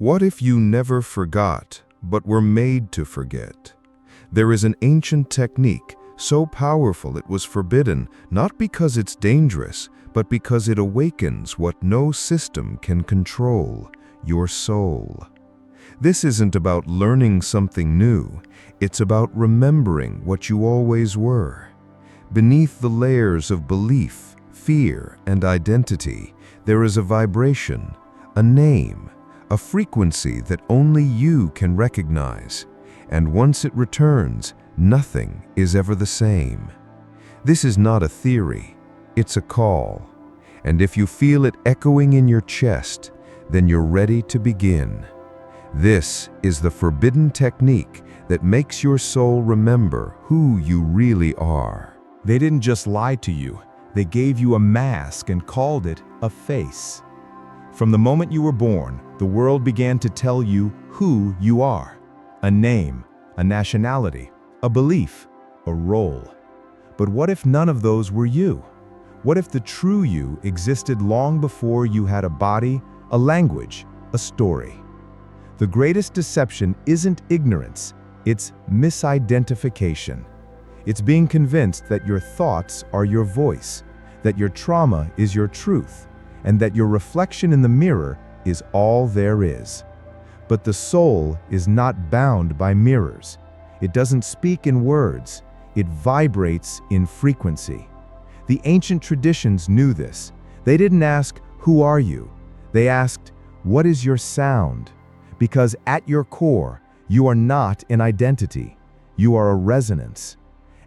What if you never forgot, but were made to forget? There is an ancient technique, so powerful it was forbidden, not because it's dangerous, but because it awakens what no system can control, your soul. This isn't about learning something new, it's about remembering what you always were. Beneath the layers of belief, fear, and identity, there is a vibration, a name, a frequency that only you can recognize. And once it returns, nothing is ever the same. This is not a theory, it's a call. And if you feel it echoing in your chest, then you're ready to begin. This is the forbidden technique that makes your soul remember who you really are. They didn't just lie to you, they gave you a mask and called it a face. From the moment you were born, the world began to tell you who you are. A name, a nationality, a belief, a role. But what if none of those were you? What if the true you existed long before you had a body, a language, a story? The greatest deception isn't ignorance, it's misidentification. It's being convinced that your thoughts are your voice, that your trauma is your truth, and that your reflection in the mirror is all there is. But the soul is not bound by mirrors. It doesn't speak in words, it vibrates in frequency. The ancient traditions knew this. They didn't ask, "Who are you?" They asked, "What is your sound?" Because at your core, you are not an identity, you are a resonance.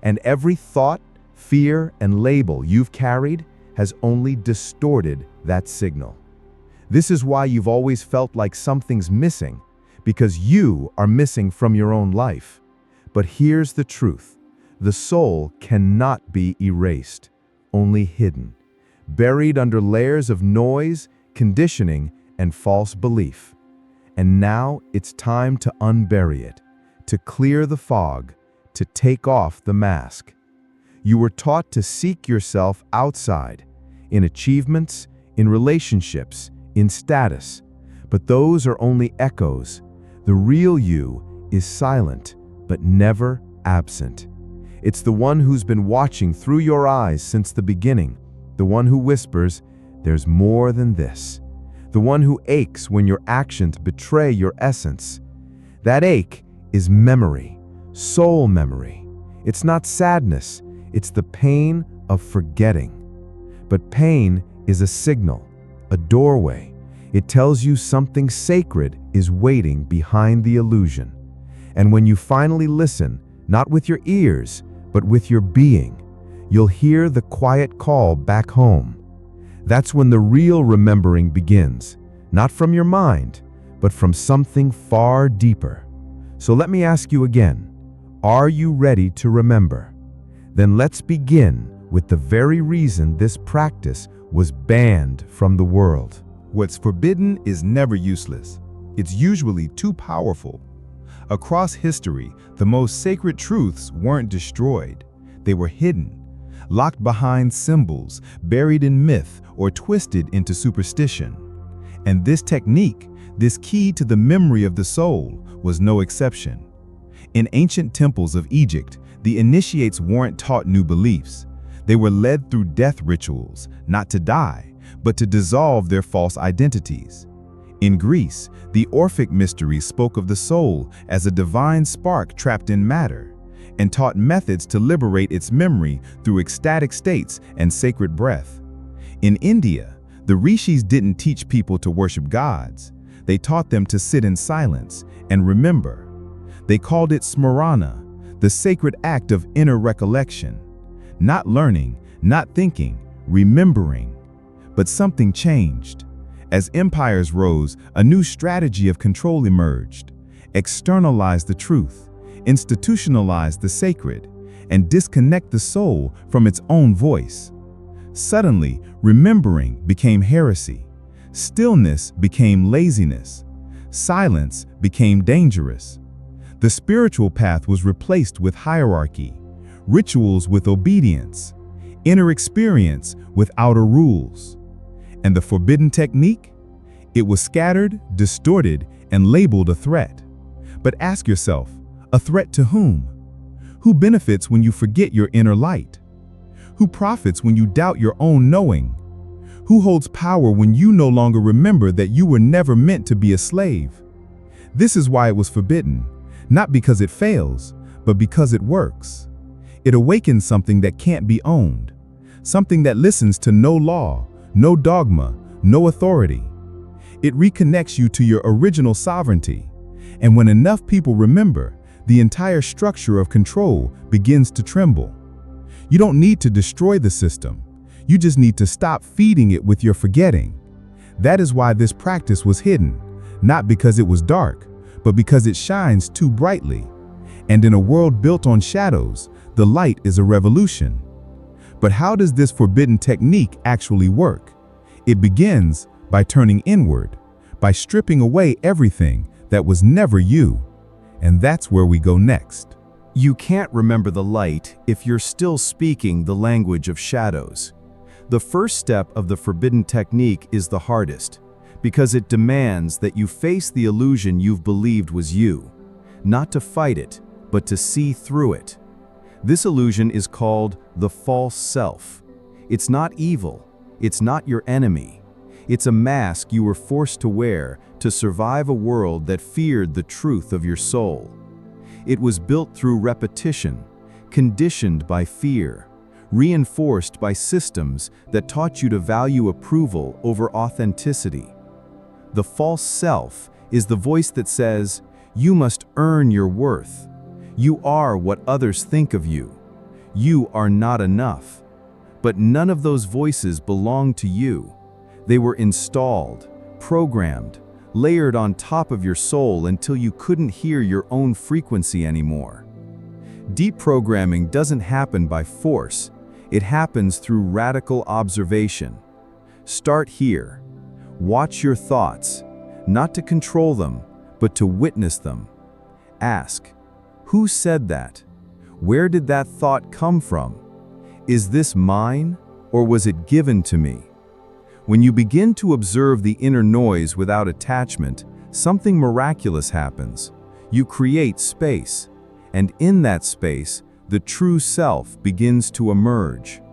And every thought, fear, and label you've carried has only distorted that signal. This is why you've always felt like something's missing, because you are missing from your own life. But here's the truth. The soul cannot be erased, only hidden, buried under layers of noise, conditioning, and false belief. And now it's time to unbury it, to clear the fog, to take off the mask. You were taught to seek yourself outside, in achievements, in relationships, in status. But those are only echoes. The real you is silent, but never absent. It's the one who's been watching through your eyes since the beginning, the one who whispers, "There's more than this." The one who aches when your actions betray your essence. That ache is memory, soul memory. It's not sadness, it's the pain of forgetting. But pain is a signal, a doorway. It tells you something sacred is waiting behind the illusion. And when you finally listen, not with your ears, but with your being, you'll hear the quiet call back home. That's when the real remembering begins, not from your mind, but from something far deeper. So let me ask you again, are you ready to remember? Then let's begin with the very reason this practice was banned from the world. What's forbidden is never useless. It's usually too powerful. Across history, the most sacred truths weren't destroyed. They were hidden, locked behind symbols, buried in myth, or twisted into superstition. And this technique, this key to the memory of the soul, was no exception. In ancient temples of Egypt, the initiates weren't taught new beliefs. They were led through death rituals, not to die, but to dissolve their false identities. In Greece, the Orphic mysteries spoke of the soul as a divine spark trapped in matter, and taught methods to liberate its memory through ecstatic states and sacred breath. In India, the rishis didn't teach people to worship gods. They taught them to sit in silence and remember. They called it smarana, the sacred act of inner recollection. Not learning, not thinking, remembering. But something changed. As empires rose, a new strategy of control emerged. Externalize the truth, institutionalize the sacred, and disconnect the soul from its own voice. Suddenly, remembering became heresy. Stillness became laziness. Silence became dangerous. The spiritual path was replaced with hierarchy, rituals with obedience, inner experience with outer rules. And the forbidden technique? It was scattered, distorted, and labeled a threat. But ask yourself, a threat to whom? Who benefits when you forget your inner light? Who profits when you doubt your own knowing? Who holds power when you no longer remember that you were never meant to be a slave? This is why it was forbidden, not because it fails, but because it works. It awakens something that can't be owned, something that listens to no law, no dogma, no authority. It reconnects you to your original sovereignty, and when enough people remember, the entire structure of control begins to tremble. You don't need to destroy the system. You just need to stop feeding it with your forgetting. That is why this practice was hidden, not because it was dark, but because it shines too brightly. And in a world built on shadows, the light is a revolution. But how does this forbidden technique actually work? It begins by turning inward, by stripping away everything that was never you. And that's where we go next. You can't remember the light if you're still speaking the language of shadows. The first step of the forbidden technique is the hardest, because it demands that you face the illusion you've believed was you, not to fight it, but to see through it. This illusion is called the false self. It's not evil. It's not your enemy. It's a mask you were forced to wear to survive a world that feared the truth of your soul. It was built through repetition, conditioned by fear, reinforced by systems that taught you to value approval over authenticity. The false self is the voice that says, "You must earn your worth. You are what others think of you. You are not enough." But none of those voices belong to you. They were installed, programmed, layered on top of your soul until you couldn't hear your own frequency anymore. Deprogramming doesn't happen by force. It happens through radical observation. Start here. Watch your thoughts, not to control them, but to witness them. Ask, who said that? Where did that thought come from? Is this mine, or was it given to me? When you begin to observe the inner noise without attachment, something miraculous happens. You create space, and in that space, the true self begins to emerge.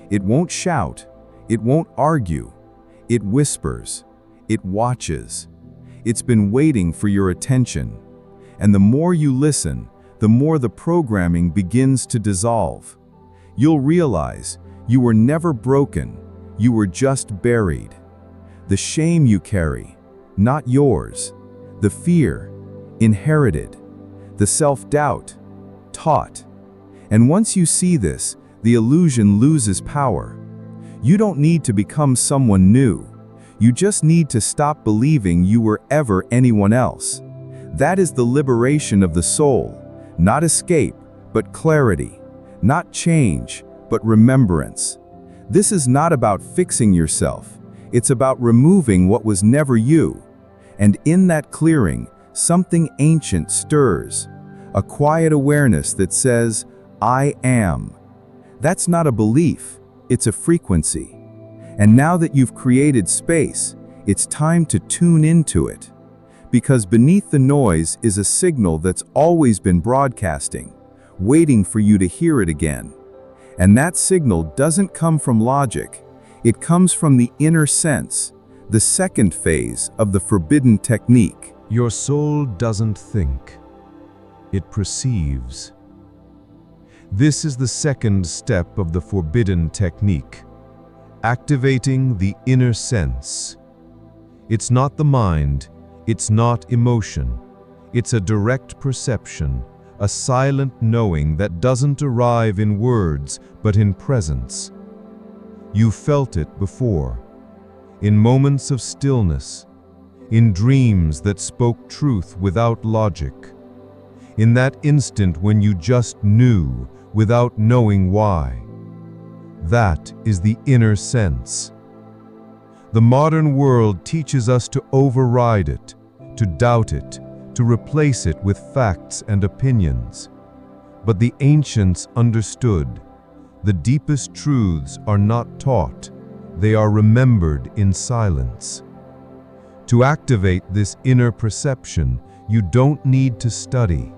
It won't shout, it won't argue, it whispers, it watches. It's been waiting for your attention. And the more you listen, the more the programming begins to dissolve. You'll realize you were never broken, you were just buried. The shame you carry, not yours. The fear, inherited. The self-doubt, taught. And once you see this, the illusion loses power. You don't need to become someone new. You just need to stop believing you were ever anyone else. That is the liberation of the soul, not escape, but clarity, not change, but remembrance. This is not about fixing yourself. It's about removing what was never you. And in that clearing, something ancient stirs, a quiet awareness that says, "I am." That's not a belief, it's a frequency. And now that you've created space, it's time to tune into it. Because beneath the noise is a signal that's always been broadcasting, waiting for you to hear it again. And that signal doesn't come from logic, it comes from the inner sense, the second phase of the forbidden technique. Your soul doesn't think, it perceives. This is the second step of the forbidden technique, activating the inner sense. It's not the mind, it's not emotion, it's a direct perception, a silent knowing that doesn't arrive in words but in presence. You felt it before, in moments of stillness, in dreams that spoke truth without logic, in that instant when you just knew without knowing why. That is the inner sense. The modern world teaches us to override it, to doubt it, to replace it with facts and opinions. But the ancients understood. The deepest truths are not taught, they are remembered in silence. To activate this inner perception, you don't need to study.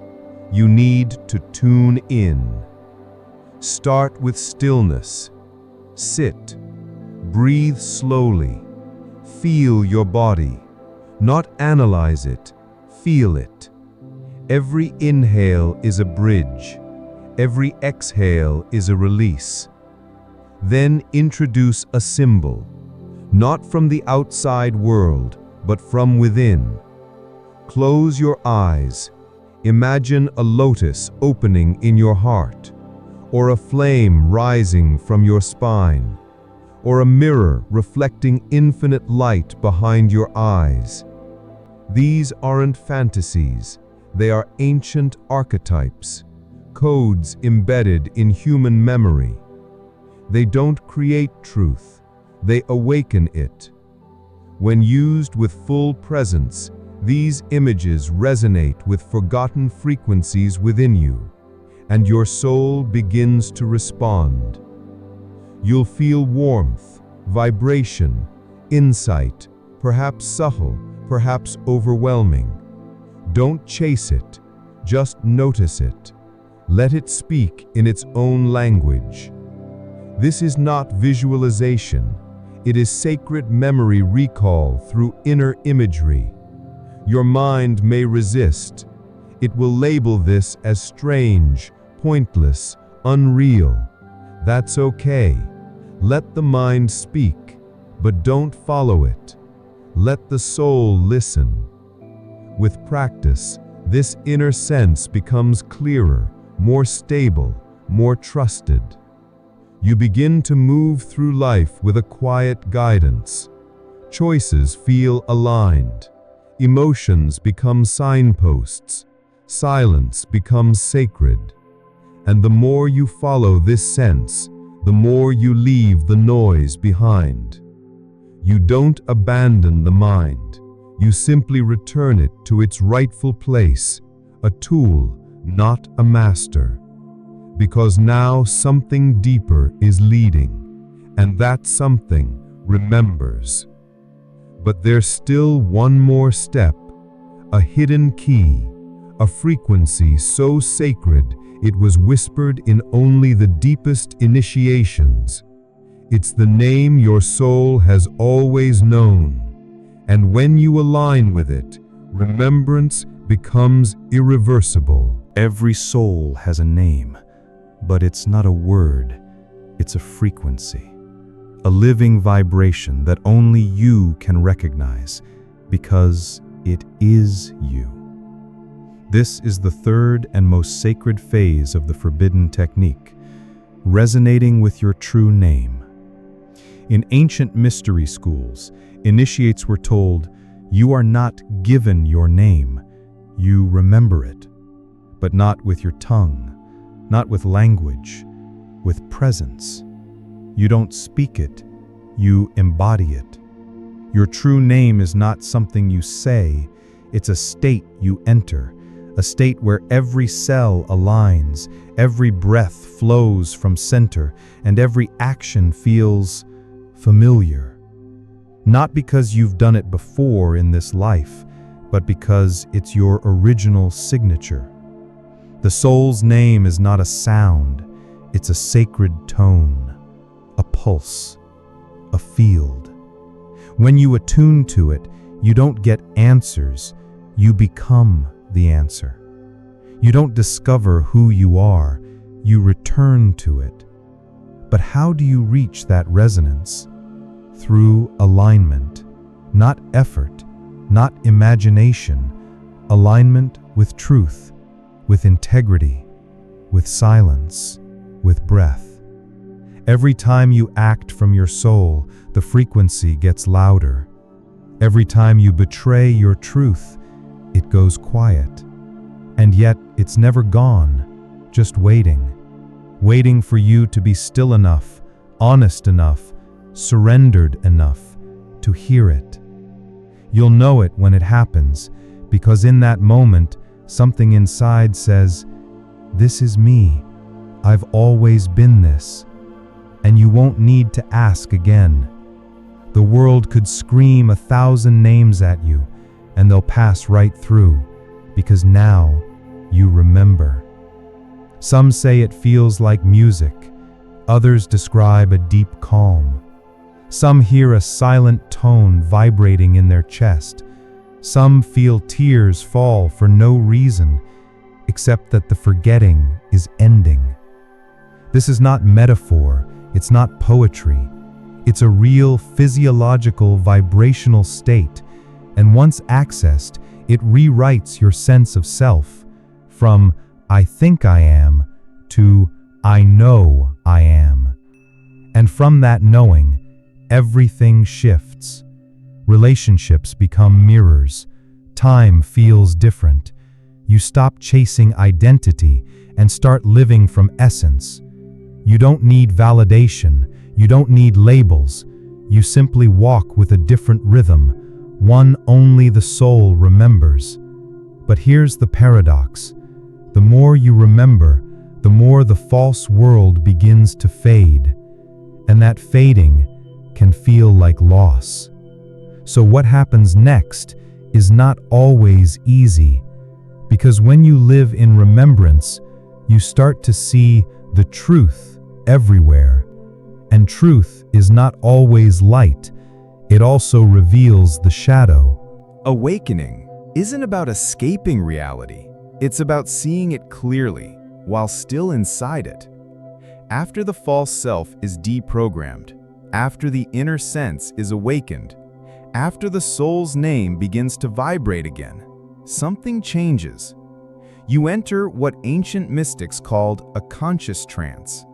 You need to tune in. Start with stillness. Sit. Breathe slowly. Feel your body. Not analyze it. Feel it. Every inhale is a bridge. Every exhale is a release. Then introduce a symbol, not from the outside world, but from within. Close your eyes. Imagine a lotus opening in your heart, or a flame rising from your spine, or a mirror reflecting infinite light behind your eyes. These aren't fantasies, they are ancient archetypes, codes embedded in human memory. They don't create truth, they awaken it. When used with full presence, these images resonate with forgotten frequencies within you, and your soul begins to respond. You'll feel warmth, vibration, insight, perhaps subtle, perhaps overwhelming. Don't chase it, just notice it. Let it speak in its own language. This is not visualization. It is sacred memory recall through inner imagery. Your mind may resist. It will label this as strange, pointless, unreal. That's okay. Let the mind speak, but don't follow it. Let the soul listen. With practice, this inner sense becomes clearer, more stable, more trusted. You begin to move through life with a quiet guidance. Choices feel aligned. Emotions become signposts. Silence becomes sacred. And the more you follow this sense, the more you leave the noise behind. You don't abandon the mind. You simply return it to its rightful place, a tool, not a master. Because now something deeper is leading, and that something remembers. But there's still one more step, a hidden key, a frequency so sacred it was whispered in only the deepest initiations. It's the name your soul has always known, and when you align with it, remembrance becomes irreversible. Every soul has a name, but it's not a word, it's a frequency, a living vibration that only you can recognize, because it is you. This is the third and most sacred phase of the forbidden technique, resonating with your true name. In ancient mystery schools, initiates were told, you are not given your name, you remember it, but not with your tongue, not with language, with presence. You don't speak it, you embody it. Your true name is not something you say, it's a state you enter, a state where every cell aligns, every breath flows from center, and every action feels familiar. Not because you've done it before in this life, but because it's your original signature. The soul's name is not a sound, it's a sacred tone, a pulse, a field. When you attune to it, you don't get answers, you become the answer. You don't discover who you are, you return to it. But how do you reach that resonance? Through alignment, not effort, not imagination, alignment with truth, with integrity, with silence, with breath. Every time you act from your soul, the frequency gets louder. Every time you betray your truth, it goes quiet. And yet, it's never gone, just waiting. Waiting for you to be still enough, honest enough, surrendered enough to hear it. You'll know it when it happens, because in that moment, something inside says, "This is me. I've always been this." And you won't need to ask again. the world could scream 1,000 names at you, and they'll pass right through, because now you remember. Some say it feels like music. Others describe a deep calm. Some hear a silent tone vibrating in their chest. Some feel tears fall for no reason, except that the forgetting is ending. This is not metaphor, it's not poetry. It's a real physiological vibrational state, and once accessed, it rewrites your sense of self from "I think I am" to "I know I am." And from that knowing, everything shifts. Relationships become mirrors. Time feels different. You stop chasing identity and start living from essence. You don't need validation. You don't need labels. You simply walk with a different rhythm, one only the soul remembers. But here's the paradox. The more you remember, the more the false world begins to fade. And that fading can feel like loss. So what happens next is not always easy, because when you live in remembrance, you start to see the truth everywhere. And truth is not always light, it also reveals the shadow. Awakening isn't about escaping reality, it's about seeing it clearly while still inside it. After the false self is deprogrammed, after the inner sense is awakened, after the soul's name begins to vibrate again, something changes. You enter what ancient mystics called a conscious trance.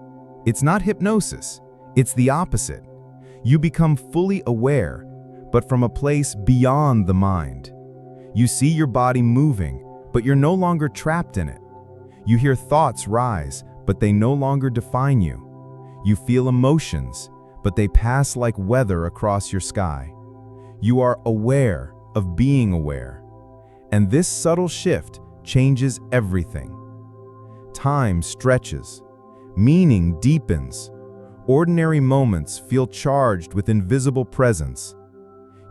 It's not hypnosis, it's the opposite. You become fully aware, but from a place beyond the mind. You see your body moving, but you're no longer trapped in it. You hear thoughts rise, but they no longer define you. You feel emotions, but they pass like weather across your sky. You are aware of being aware. And this subtle shift changes everything. Time stretches. Meaning deepens. Ordinary moments feel charged with invisible presence.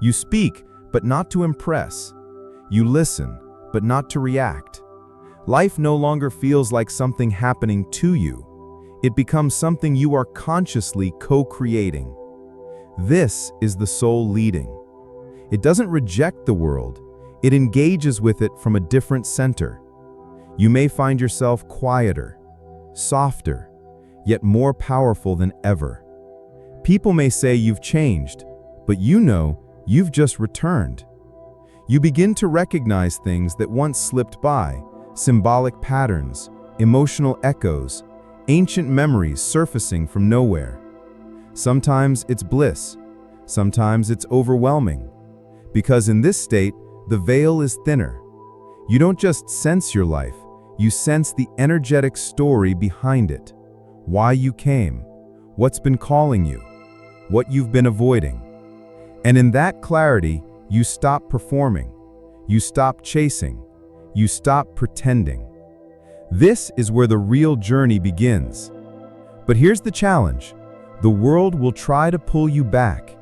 You speak, but not to impress. You listen, but not to react. Life no longer feels like something happening to you. It becomes something you are consciously co-creating. This is the soul leading. It doesn't reject the world. It engages with it from a different center. You may find yourself quieter, softer, yet more powerful than ever. People may say you've changed, but you know you've just returned. You begin to recognize things that once slipped by, symbolic patterns, emotional echoes, ancient memories surfacing from nowhere. Sometimes it's bliss, sometimes it's overwhelming, because in this state, the veil is thinner. You don't just sense your life, you sense the energetic story behind it. Why you came, what's been calling you, what you've been avoiding. And in that clarity, you stop performing, you stop chasing, you stop pretending. This is where the real journey begins. But here's the challenge. The world will try to pull you back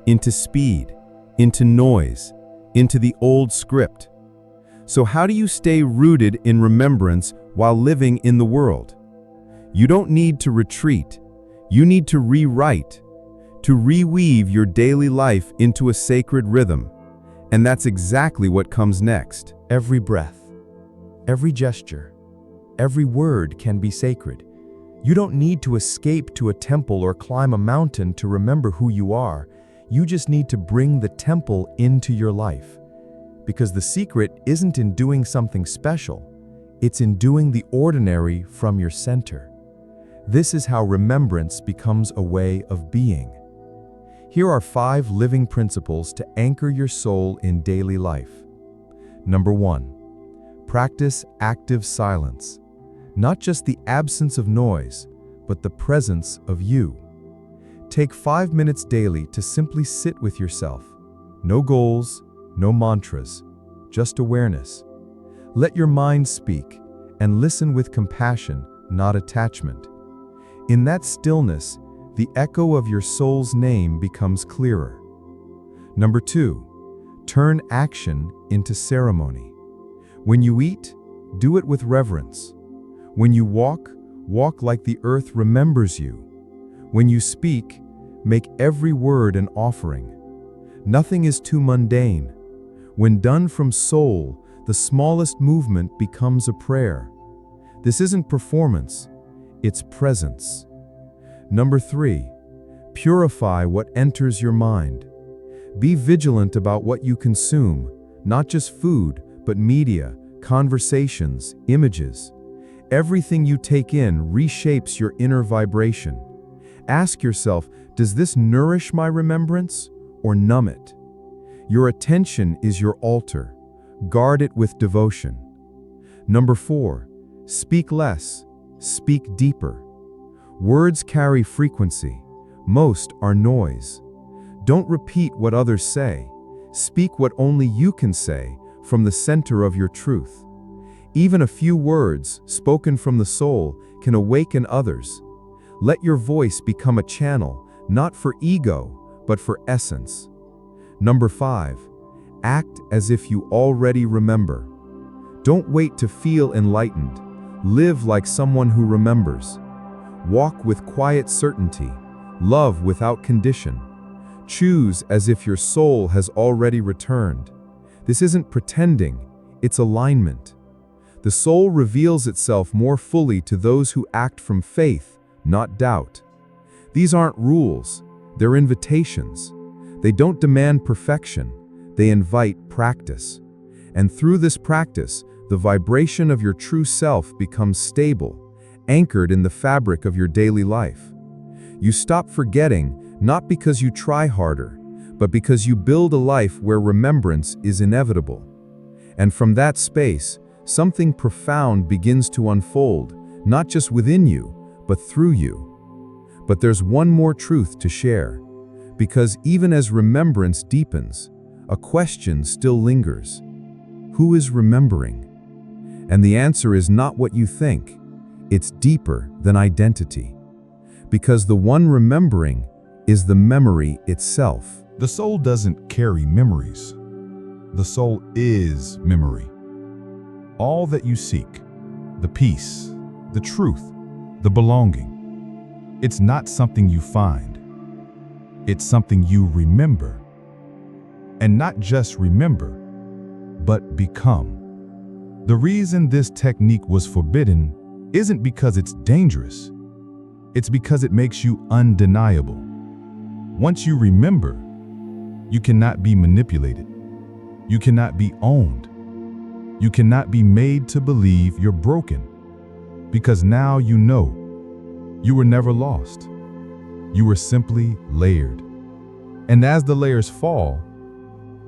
into speed, into noise, into the old script. So how do you stay rooted in remembrance while living in the world? You don't need to retreat. You need to rewrite, to reweave your daily life into a sacred rhythm. And that's exactly what comes next. Every breath, every gesture, every word can be sacred. You don't need to escape to a temple or climb a mountain to remember who you are. You just need to bring the temple into your life. Because the secret isn't in doing something special, it's in doing the ordinary from your center. This is how remembrance becomes a way of being. Here are 5 living principles to anchor your soul in daily life. Number 1, practice active silence. Not just the absence of noise, but the presence of you. Take 5 minutes daily to simply sit with yourself. No goals, no mantras, just awareness. Let your mind speak and listen with compassion, not attachment. In that stillness, the echo of your soul's name becomes clearer. Number 2, turn action into ceremony. When you eat, do it with reverence. When you walk, walk like the earth remembers you. When you speak, make every word an offering. Nothing is too mundane. When done from soul, the smallest movement becomes a prayer. This isn't performance, it's presence. Number 3, purify what enters your mind. Be vigilant about what you consume, not just food, but media, conversations, images. Everything you take in reshapes your inner vibration. Ask yourself, does this nourish my remembrance or numb it? Your attention is your altar. Guard it with devotion. Number 4, speak less, speak deeper. Words carry frequency. Most are noise. Don't repeat what others say. Speak what only you can say from the center of your truth. Even a few words spoken from the soul can awaken others. Let your voice become a channel, not for ego, but for essence. Number 5, act as if you already remember. Don't wait to feel enlightened. Live like someone who remembers. Walk with quiet certainty. Love without condition. Choose as if your soul has already returned. This isn't pretending, it's alignment. The soul reveals itself more fully to those who act from faith, not doubt. These aren't rules, they're invitations. They don't demand perfection, they invite practice. And through this practice, the vibration of your true self becomes stable, anchored in the fabric of your daily life. You stop forgetting, not because you try harder, but because you build a life where remembrance is inevitable. And from that space, something profound begins to unfold, not just within you, but through you. But there's one more truth to share, because even as remembrance deepens, a question still lingers. Who is remembering? And the answer is not what you think. It's deeper than identity. Because the one remembering is the memory itself. The soul doesn't carry memories. The soul is memory. All that you seek, the peace, the truth, the belonging, it's not something you find. It's something you remember. And not just remember, but become. The reason this technique was forbidden isn't because it's dangerous. It's because it makes you undeniable. Once you remember, you cannot be manipulated. You cannot be owned. You cannot be made to believe you're broken. Because now you know you were never lost. You were simply layered. And as the layers fall,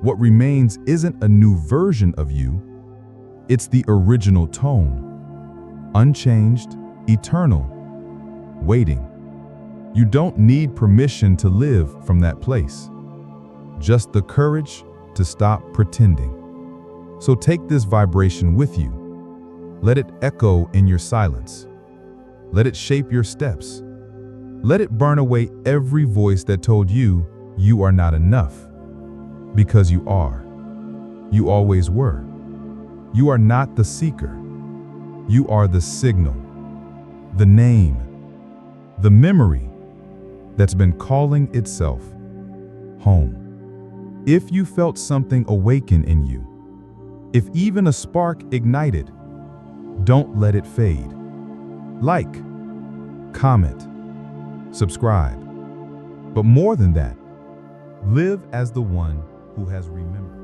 what remains isn't a new version of you, it's the original tone. Unchanged, eternal, waiting. You don't need permission to live from that place. Just the courage to stop pretending. So take this vibration with you. Let it echo in your silence. Let it shape your steps. Let it burn away every voice that told you you are not enough. Because you are. You always were. You are not the seeker. You are the signal, the name, the memory that's been calling itself home. If you felt something awaken in you, if even a spark ignited, don't let it fade. Like, comment, subscribe. But more than that, live as the one who has remembered.